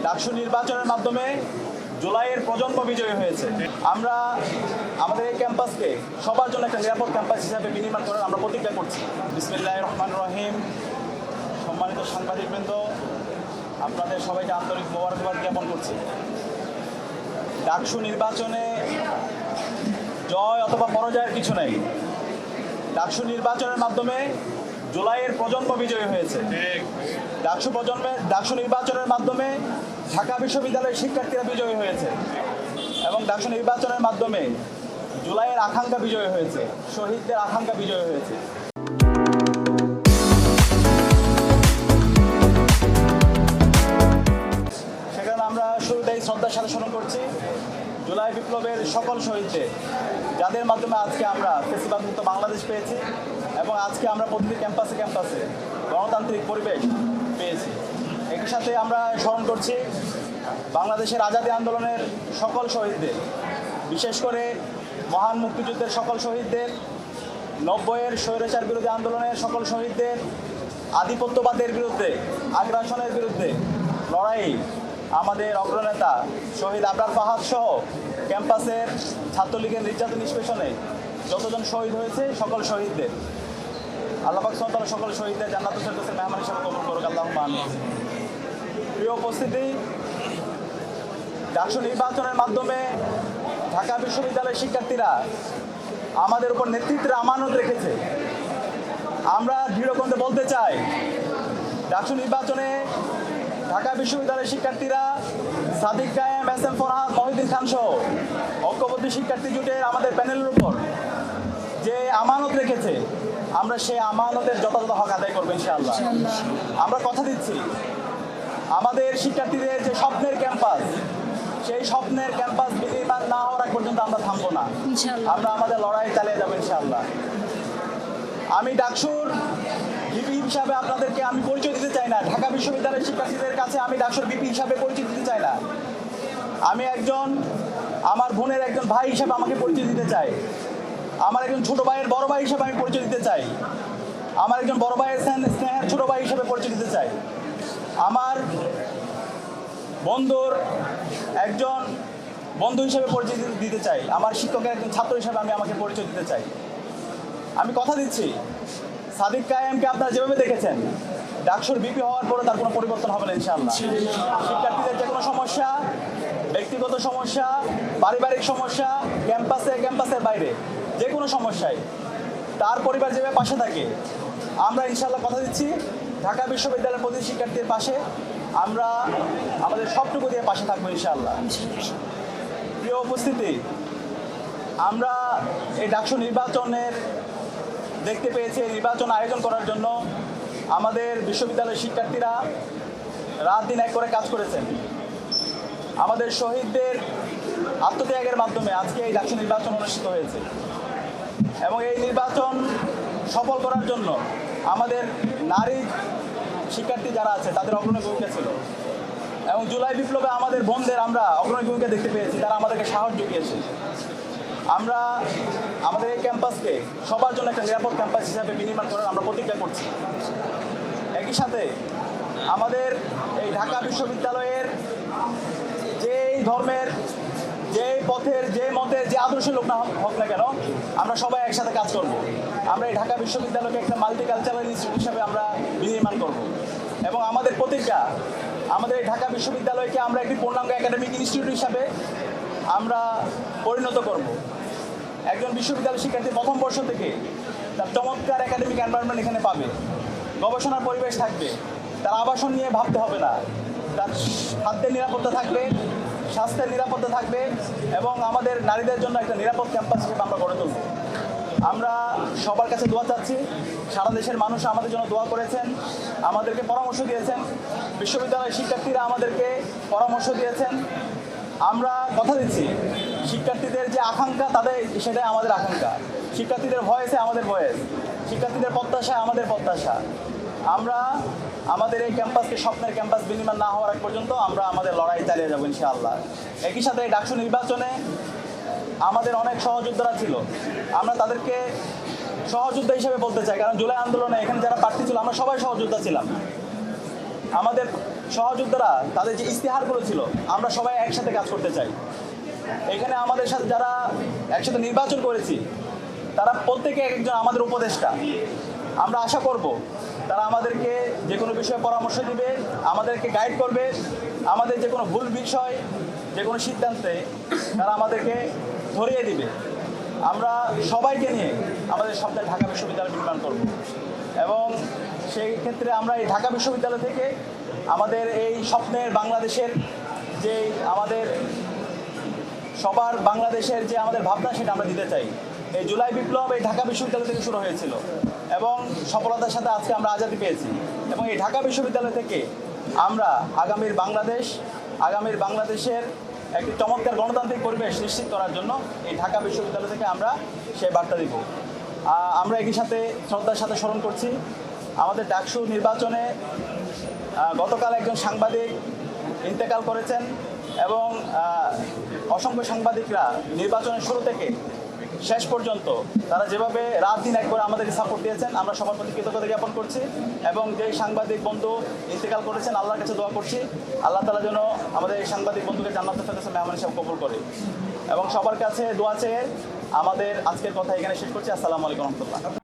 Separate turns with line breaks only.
ডাকসু নির্বাচনের মাধ্যমে জুলাইয়ের প্রজন্ম বিজয়ী হয়েছে। আমরা আমাদের এই ক্যাম্পাসকে সবার জন্য একটা নিরাপদ ক্যাম্পাস হিসাবে বিনির্মাণ করার আমরা প্রতিজ্ঞা করছি। বিসমিল্লাহির রহমানির রহিম। সম্মানিত সাংবাদিকবৃন্দ, আপনাদের সবাইকে আন্তরিক মোবারকবাদ জ্ঞাপন করছি। ডাকসু নির্বাচনে জয় অথবা পরাজয়ের কিছু নেই। ডাকসু নির্বাচনের মাধ্যমে জুলাইয়ের প্রজন্ম বিজয়ী হয়েছে। ডাকসু নির্বাচনের মাধ্যমে ঢাকা বিশ্ববিদ্যালয়ের শিক্ষার্থীরা বিজয়ী হয়েছে এবং ডাকসু নির্বাচনের মাধ্যমে জুলাইয়ের আকাঙ্ক্ষা বিজয়ী হয়েছে, শহীদদের আকাঙ্ক্ষা বিজয়ী হয়েছে। সেখানে আমরা শুরুতেই শ্রদ্ধার সাথে স্মরণ করছি জুলাই বিপ্লবের সকল শহীদদের, যাদের মাধ্যমে আজকে আমরা ফ্যাসিবাদমুক্ত বাংলাদেশ পেয়েছি এবং আজকে আমরা প্রতিটি ক্যাম্পাসে ক্যাম্পাসে গণতান্ত্রিক পরিবেশ পেয়েছি। একই সাথে আমরা স্মরণ করছি বাংলাদেশের আজাদী আন্দোলনের সকল শহীদদের, বিশেষ করে মহান মুক্তিযুদ্ধের সকল শহীদদের, 90-এর স্বৈরাচার বিরোধী আন্দোলনের সকল শহীদদের, আধিপত্যবাদের বিরুদ্ধে, আগ্রাসনের বিরুদ্ধে লড়াই আমাদের অগ্রনেতা শহীদ আবরার ফাহাদ সহ ক্যাম্পাসের ছাত্রলীগের নির্যাতন নিষ্পেষণে যতজন শহীদ হয়েছে সকল শহীদদের আল্লাহ পাক সুবহানাহু ওয়া তাআলা সকল শহীদদের জান্নাতুল ফেরদৌসের মেহমান হিসেবে কবুল করুক, আল্লাহুম্মা আমিন। প্রিয় উপস্থিতি, ডাকসু নির্বাচনের মাধ্যমে ঢাকা বিশ্ববিদ্যালয়ের শিক্ষার্থীরা আমাদের উপর নেতৃত্বের আমানত রেখেছে। আমরা দৃঢ়কণ্ঠে বলতে চাই, ডাকসু নির্বাচনে ঢাকা বিশ্ববিদ্যালয়ের শিক্ষার্থীরা সাদিক কায়েম, এস এম ফরহাদ, মহিউদ্দিন খান সহ ঐক্যবদ্ধ শিক্ষার্থী জোটের আমাদের প্যানেলের উপর যে আমানত রেখেছে, আমরা সেই আমানতের যথাযথ হক আদায় করবো ইনশাআল্লাহ। আমরা কথা দিচ্ছি, আমাদের শিক্ষার্থীদের যে স্বপ্নের ক্যাম্পাস, সেই স্বপ্নের ক্যাম্পাস বিনির্মাণ না হওয়ার আগ পর্যন্ত আমরা থামবো না। আমরা আমাদের লড়াই চালিয়ে যাবো ইনশাআল্লাহ। আমি ডাকসুর ভিপি হিসাবে আপনাদেরকে আমি পরিচয় দিতে চাই না, ঢাকা বিশ্ববিদ্যালয়ের শিক্ষার্থীদের কাছে আমি ডাকসুর ভিপি হিসাবে পরিচয় দিতে চাই না। আমি একজন, আমার বোনের একজন ভাই হিসাবে আমাকে পরিচয় দিতে চাই। আমার একজন ছোট ভাইয়ের বড় ভাই হিসাবে আমি পরিচয় দিতে চাই। আমার একজন বড় ভাইয়ের স্নেহের ছোট ভাই হিসাবে পরিচয় দিতে চাই। আমার বন্ধুর একজন বন্ধু হিসেবে পরিচয় দিতে চাই। আমার শিক্ষকের একজন ছাত্র হিসেবে আমি আমাকে পরিচয় দিতে চাই। আমি কথা দিচ্ছি, সাদিক কায়েমকে আপনারা যেভাবে দেখেছেন, ডাকসুর ভিপি হওয়ার পরে তার কোনো পরিবর্তন হবে না ইনশাআল্লাহ। শিক্ষার্থীদের যে কোনো সমস্যা, ব্যক্তিগত সমস্যা, পারিবারিক সমস্যা, ক্যাম্পাসের বাইরে যে কোনো সমস্যায় তার পরিবার যেভাবে পাশে থাকে, আমরা ইনশাআল্লাহ কথা দিচ্ছি ঢাকা বিশ্ববিদ্যালয়ের প্রতিটি শিক্ষার্থীর পাশে আমরা আমাদের সবটুকু দিয়ে পাশে থাকবো ইনশাআল্লাহ। প্রিয় উপস্থিতি, আমরা এই ডাকসু নির্বাচনের দেখতে পেয়েছি, নির্বাচন আয়োজন করার জন্য আমাদের বিশ্ববিদ্যালয়ের শিক্ষার্থীরা রাত দিন এক করে কাজ করেছেন। আমাদের শহীদদের আত্মত্যাগের মাধ্যমে আজকে এই ডাকসু নির্বাচন অনুষ্ঠিত হয়েছে এবং এই নির্বাচন সফল করার জন্য আমাদের নারী শিক্ষার্থী যারা আছে তাদের অগ্রণী ভূমিকা ছিল এবং জুলাই বিপ্লবে আমাদের বোনদের আমরা অগ্রণী ভূমিকা দেখতে পেয়েছি, তারা আমাদেরকে সাহস জুগিয়েছে। আমরা আমাদের এই ক্যাম্পাসকে সবার জন্য একটা নিরাপদ ক্যাম্পাস হিসাবে বিনির্মাণ করার আমরা প্রতিজ্ঞা করছি। একই সাথে আমাদের এই ঢাকা বিশ্ববিদ্যালয়ের যেই ধর্মের, যেই পথের, যে মতের, যে আদর্শের লোক না হোক না কেন, আমরা সবাই একসাথে কাজ করব। আমরা এই ঢাকা বিশ্ববিদ্যালয়কে একটা মাল্টিকালচারাল ইনস্টিটিউট হিসাবে আমরা বিনির্মাণ করব এবং আমাদের প্রতিজ্ঞা, আমাদের এই ঢাকা বিশ্ববিদ্যালয়কে আমরা একটি পূর্ণাঙ্গ একাডেমিক ইনস্টিটিউট হিসাবে আমরা পরিণত করব। একজন বিশ্ববিদ্যালয় শিক্ষার্থী প্রথম বর্ষ থেকে তার চমৎকার একাডেমিক এনভায়রনমেন্ট এখানে পাবে, গবেষণার পরিবেশ থাকবে, তার আবাসন নিয়ে ভাবতে হবে না, তার খাদ্যের নিরাপত্তা থাকবে, স্বাস্থ্যের নিরাপত্তা থাকবে এবং আমাদের নারীদের জন্য একটা নিরাপদ ক্যাম্পাস হিসেবে আমরা গড়ে তুলব। আমরা সবার কাছে দোয়া চাচ্ছি, সারা দেশের মানুষ আমাদের জন্য দোয়া করেছেন, আমাদেরকে পরামর্শ দিয়েছেন, বিশ্ববিদ্যালয়ের শিক্ষার্থীরা আমাদেরকে পরামর্শ দিয়েছেন। আমরা কথা দিচ্ছি, শিক্ষার্থীদের যে আকাঙ্ক্ষা তাদের সেটাই আমাদের আকাঙ্ক্ষা, শিক্ষার্থীদের ভয়েসে আমাদের ভয়েস, শিক্ষার্থীদের প্রত্যাশা আমাদের প্রত্যাশা। আমরা আমাদের এই ক্যাম্পাসকে স্বপ্নের ক্যাম্পাস বিনির্মাণ না হওয়ার আগ পর্যন্ত আমরা আমাদের লড়াই চালিয়ে যাবো ইনশাআল্লাহ। একই সাথে এই ডাকসু নির্বাচনে আমাদের অনেক সহযোদ্ধারা ছিল, আমরা তাদেরকে সহযোদ্ধা হিসেবে বলতে চাই, কারণ জুলাই আন্দোলনে এখানে যারা প্রার্থী ছিল আমরা সবাই সহযোদ্ধা ছিলাম। আমাদের সহযোদ্ধারা তাদের যে ইস্তেহারগুলো ছিল, আমরা সবাই একসাথে কাজ করতে চাই। এখানে আমাদের সাথে যারা একসাথে নির্বাচন করেছি, তারা প্রত্যেকে একজন আমাদের উপদেষ্টা। আমরা আশা করব তারা আমাদেরকে যে কোনো বিষয়ে পরামর্শ দিবে, আমাদেরকে গাইড করবে, আমাদের যে কোনো ভুল বিষয়, যে কোনো সিদ্ধান্তে তারা আমাদেরকে ধরিয়ে দিবে। আমরা সবাইকে নিয়ে আমাদের স্বপ্নের ঢাকা বিশ্ববিদ্যালয় নির্মাণ করব এবং সেই ক্ষেত্রে আমরা এই ঢাকা বিশ্ববিদ্যালয় থেকে আমাদের এই স্বপ্নের বাংলাদেশের যে আমাদের সবার বাংলাদেশের যে আমাদের ভাবনা, সেটা আমরা দিতে চাই। এই জুলাই বিপ্লব এই ঢাকা বিশ্ববিদ্যালয় থেকে শুরু হয়েছিল এবং সফলতার সাথে আজকে আমরা আজাদি পেয়েছি। এবং এই ঢাকা বিশ্ববিদ্যালয় থেকে আমরা আগামীর বাংলাদেশের একটি চমৎকার গণতান্ত্রিক পরিবেশ নিশ্চিত করার জন্য এই ঢাকা বিশ্ববিদ্যালয় থেকে আমরা সেই বার্তা দিব। আমরা একই সাথে শ্রদ্ধার সাথে স্মরণ করছি আমাদের ডাকসু নির্বাচনে গতকাল একজন সাংবাদিক ইন্তেকাল করেছেন এবং অসংখ্য সাংবাদিকরা নির্বাচনের শুরু থেকে শেষ পর্যন্ত তারা যেভাবে রাত দিন এক করে আমাদেরকে সাপোর্ট দিয়েছেন, আমরা সবার প্রতি কৃতজ্ঞতা জ্ঞাপন করছি। এবং যেই সাংবাদিক বন্ধু ইন্তেকাল করেছেন, আল্লাহর কাছে দোয়া করছি আল্লাহ তাআলা যেন আমাদের এই সাংবাদিক বন্ধুকে জান্নাতুল ফেরদৌসে মেহমান হিসেবে কবুল করে। এবং সবার কাছে দোয়া চেয়ে আমাদের আজকের কথা এখানে শেষ করছি। আসসালামু আলাইকুম রহমতুল্লাহ।